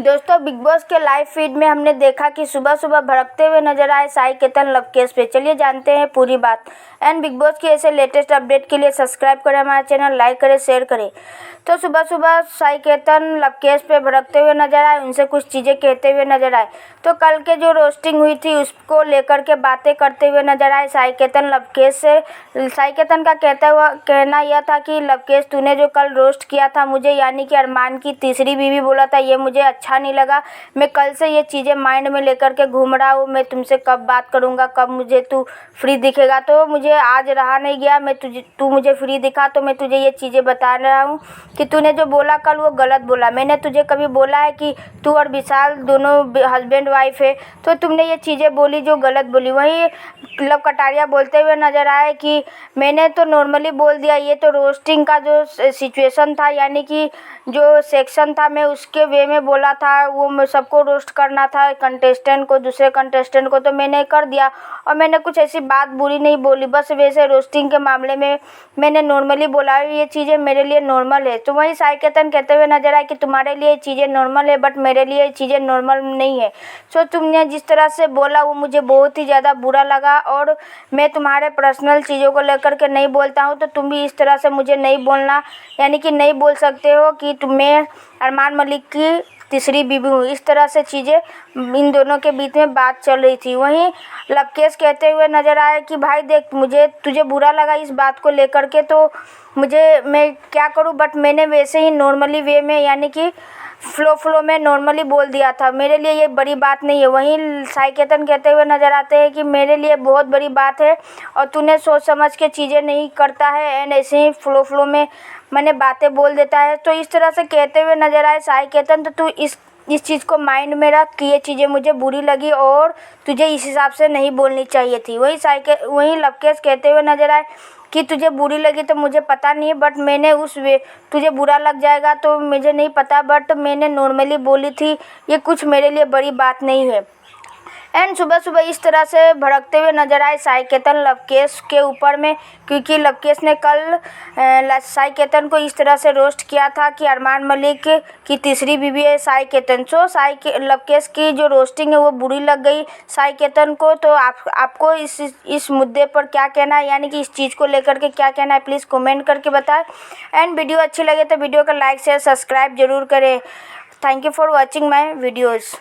दोस्तों, big boss के live feed में हमने देखा कि सुबह सुबह भड़कते हुए नजर आए साई केतन लव केस पे। चलिए जानते हैं पूरी बात। एंड बिग बॉस की ऐसे लेटेस्ट अपडेट के लिए सब्सक्राइब करें हमारा चैनल, लाइक करें, शेयर करें। तो सुबह सुबह साई केतन लव केस पे भड़कते हुए नजर आए, उनसे कुछ चीज़ें कहते हुए नजर आए। तो कल के जो रोस्टिंग हुई थी उसको लेकर के बातें करते हुए नजर आए साई केतन लव केस से। साई केतन का कहना यह था कि लव केस, तूने जो कल रोस्ट किया था मुझे, यानी कि अरमान की तीसरी बीवी बोला था, ये मुझे अच्छा नहीं लगा। मैं कल से ये चीज़ें माइंड में लेकर के घूम रहा हूँ, मैं तुमसे कब बात करूँगा, कब मुझे तू फ्री दिखेगा। तो मुझे आज रहा नहीं गया, तू मुझे फ्री दिखा तो मैं तुझे ये चीज़ें बता रहा हूँ कि तूने जो बोला कल वो गलत बोला। मैंने तुझे कभी बोला है कि तू और विशाल दोनों हस्बैंड वाइफ है? तो तुमने ये चीज़ें बोली जो गलत बोली। वहीं लव कटारिया बोलते हुए नजर आए कि मैंने तो नॉर्मली बोल दिया, ये तो रोस्टिंग का जो सिचुएशन था, यानी कि जो सेक्शन था, मैं उसके वे में बोला था। वो सबको रोस्ट करना था, कंटेस्टेंट को, दूसरे कंटेस्टेंट को, तो मैंने कर दिया। और मैंने कुछ ऐसी बात बुरी नहीं बोली, बस वैसे रोस्टिंग के मामले में मैंने नॉर्मली बोला, ये चीज़ें मेरे लिए नॉर्मल है। तो वहीं साई केतन कहते हुए नजर आए कि तुम्हारे लिए ये चीज़ें नॉर्मल है, बट मेरे लिए ये चीज़ें नॉर्मल नहीं है। सो तुमने जिस तरह से बोला वो मुझे बहुत ही ज़्यादा बुरा लगा, और मैं तुम्हारे पर्सनल चीज़ों को लेकर के नहीं बोलता हूँ, तो तुम भी इस तरह से मुझे नहीं बोलना, यानी कि नहीं बोल सकते हो कि मैं अरमान मलिक की तीसरी बीवी हूँ। इस तरह से चीज़ें इन दोनों के बीच में बात चल रही थी। वहीं लवकेश कहते हुए नजर आए कि भाई देख, मुझे तुझे बुरा लगा इस बात को लेकर के, तो मैं क्या करूँ, बट मैंने वैसे ही नॉर्मली वे में, यानी कि फ्लो में नॉर्मली बोल दिया था। मेरे लिए ये बड़ी बात नहीं है। वहीं साई केतन कहते हुए नजर आते हैं कि मेरे लिए बहुत बड़ी बात है, और तूने सोच समझ के चीज़ें नहीं करता है, एंड ऐसे ही फ्लो में मैंने बातें बोल देता है। तो इस तरह से कहते हुए नजर आए साई केतन, तो तू इस चीज़ को माइंड में रख कि ये चीज़ें मुझे बुरी लगी और तुझे इस हिसाब से नहीं बोलनी चाहिए थी। वहीं लवकेश कहते हुए नजर आए कि तुझे बुरी लगी तो मुझे पता नहीं है, बट मैंने तुझे बुरा लग जाएगा तो मुझे नहीं पता, बट मैंने नॉर्मली बोली थी, ये कुछ मेरे लिए बड़ी बात नहीं है। एंड सुबह सुबह इस तरह से भड़कते हुए नजर आए साई केतन लवकेश के ऊपर में, क्योंकि लवकेश ने कल साई केतन को इस तरह से रोस्ट किया था कि अरमान मलिक की तीसरी बीवी है साई केतन। सो लवकेश की जो रोस्टिंग है वो बुरी लग गई साई केतन को। तो आपको इस मुद्दे पर क्या कहना है, यानी कि इस चीज़ को लेकर के क्या कहना है, प्लीज़ कमेंट करके बताएं। एंड वीडियो अच्छी लगे तो वीडियो को लाइक शेयर सब्सक्राइब जरूर करें। Thank you for watching my videos.